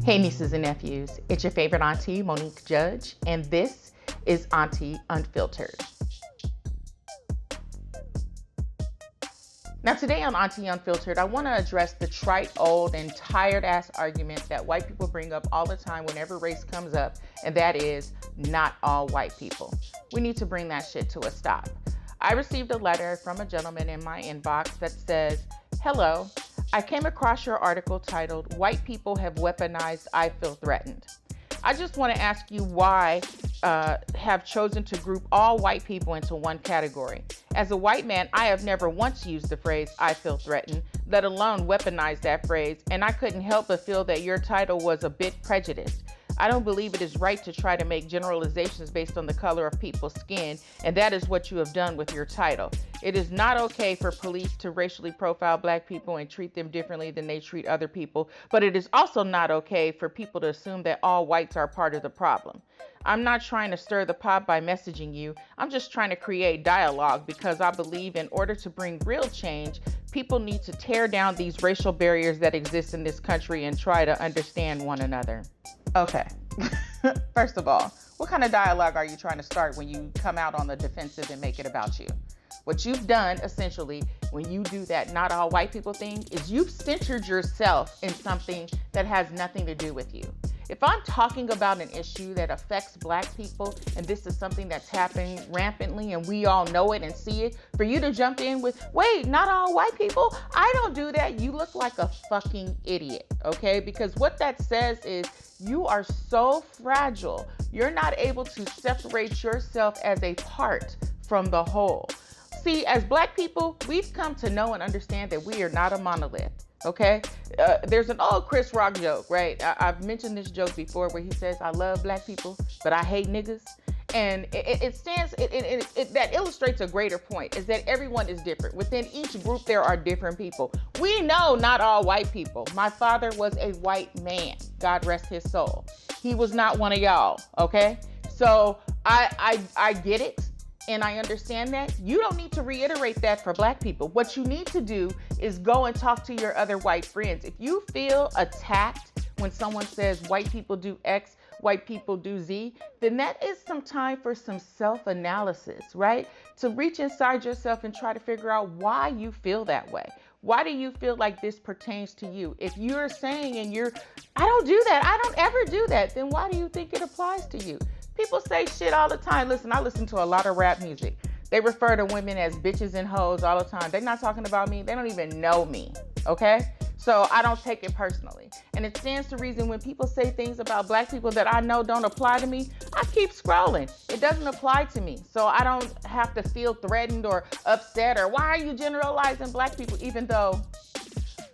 Hey nieces and nephews, it's your favorite auntie, Monique Judge, and this is Auntie Unfiltered. Now today on Auntie Unfiltered, I want to address the trite, old, and tired-ass argument that white people bring up all the time whenever race comes up, and that is, not all white people. We need to bring that shit to a stop. I received a letter from a gentleman in my inbox that says, "Hello, I came across your article titled, 'White People Have Weaponized I Feel Threatened.' I just want to ask you why have chosen to group all white people into one category. As a white man, I have never once used the phrase, 'I feel threatened,' let alone weaponized that phrase, and I couldn't help but feel that your title was a bit prejudiced. I don't believe it is right to try to make generalizations based on the color of people's skin, and that is what you have done with your title. It is not okay for police to racially profile black people and treat them differently than they treat other people, but it is also not okay for people to assume that all whites are part of the problem. I'm not trying to stir the pot by messaging you. I'm just trying to create dialogue because I believe in order to bring real change, people need to tear down these racial barriers that exist in this country and try to understand one another." Okay, first of all, what kind of dialogue are you trying to start when you come out on the defensive and make it about you? What you've done, essentially, when you do that not all white people thing, is you've centered yourself in something that has nothing to do with you. If I'm talking about an issue that affects black people, and this is something that's happening rampantly and we all know it and see it, for you to jump in with, "Wait, not all white people? I don't do that," you look like a fucking idiot, okay? Because what that says is you are so fragile, you're not able to separate yourself as a part from the whole. See, as black people, we've come to know and understand that we are not a monolith. Okay, there's an old Chris Rock joke, right? I've mentioned this joke before where he says, "I love black people, but I hate niggas." And that illustrates a greater point, is that everyone is different. Within each group, there are different people. We know not all white people. My father was a white man, God rest his soul. He was not one of y'all, okay? So I get it. And I understand that. You don't need to reiterate that for black people. What you need to do is go and talk to your other white friends. If you feel attacked when someone says white people do X, white people do Z, then that is some time for some self-analysis, right? To reach inside yourself and try to figure out why you feel that way. Why do you feel like this pertains to you? If you're saying I don't do that, I don't ever do that, then why do you think it applies to you? People say shit all the time. Listen, I listen to a lot of rap music. They refer to women as bitches and hoes all the time. They're not talking about me. They don't even know me, okay? So I don't take it personally. And it stands to reason when people say things about black people that I know don't apply to me, I keep scrolling. It doesn't apply to me. So I don't have to feel threatened or upset or why are you generalizing black people, even though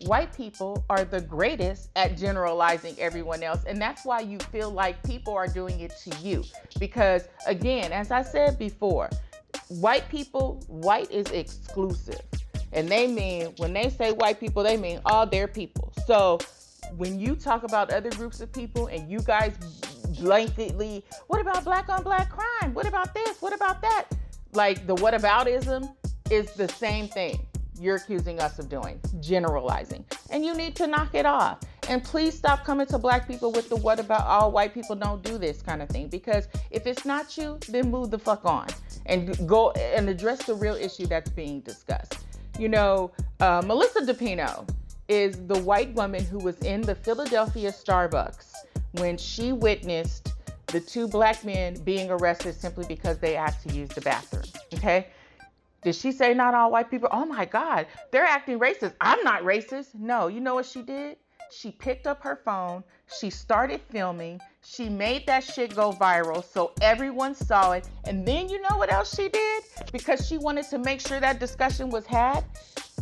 white people are the greatest at generalizing everyone else. And that's why you feel like people are doing it to you. Because again, as I said before, white is exclusive. And they mean, when they say white people, they mean all their people. So when you talk about other groups of people and you guys blanketly, what about black on black crime? What about this? What about that? Like the whataboutism is the same thing you're accusing us of doing, generalizing. And you need to knock it off. And please stop coming to black people with the what about all white people don't do this kind of thing. Because if it's not you, then move the fuck on and go and address the real issue that's being discussed. You know, Melissa DePino is the white woman who was in the Philadelphia Starbucks when she witnessed the two black men being arrested simply because they asked to use the bathroom, okay? Did she say not all white people? Oh my God, they're acting racist. I'm not racist. No, you know what she did? She picked up her phone. She started filming. She made that shit go viral so everyone saw it. And then you know what else she did? Because she wanted to make sure that discussion was had.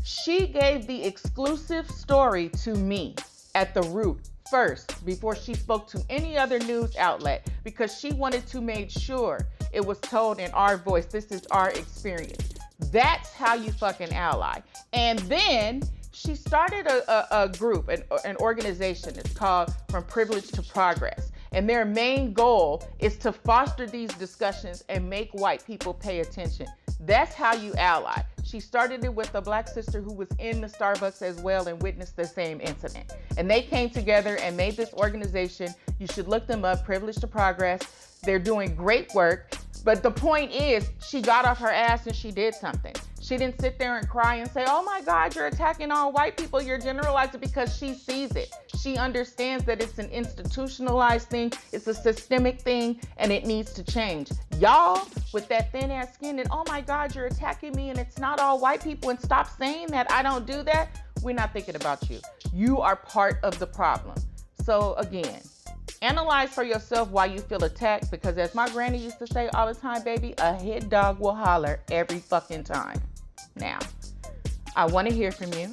She gave the exclusive story to me at the root first before she spoke to any other news outlet because she wanted to make sure it was told in our voice. This is our experience. That's how you fucking ally. And then she started a group, an organization. It's called From Privilege to Progress. And their main goal is to foster these discussions and make white people pay attention. That's how you ally. She started it with a black sister who was in the Starbucks as well and witnessed the same incident. And they came together and made this organization. You should look them up, Privilege to Progress. They're doing great work. But the point is, she got off her ass and she did something. She didn't sit there and cry and say, oh my God, you're attacking all white people, you're generalizing, because she sees it. She understands that it's an institutionalized thing, it's a systemic thing, and it needs to change. Y'all, with that thin ass skin and oh my God, you're attacking me and it's not all white people, and stop saying that, I don't do that, we're not thinking about you. You are part of the problem. So again, analyze for yourself why you feel attacked, because as my granny used to say all the time, baby, a hit dog will holler every fucking time. Now, I want to hear from you.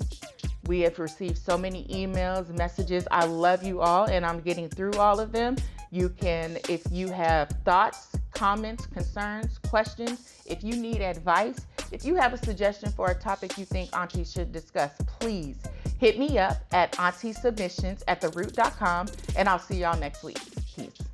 We have received so many emails, messages. I love you all, and I'm getting through all of them. You can, if you have thoughts, comments, concerns, questions, if you need advice, if you have a suggestion for a topic you think Auntie should discuss, please hit me up at auntiesubmissions@theroot.com, and I'll see y'all next week. Peace.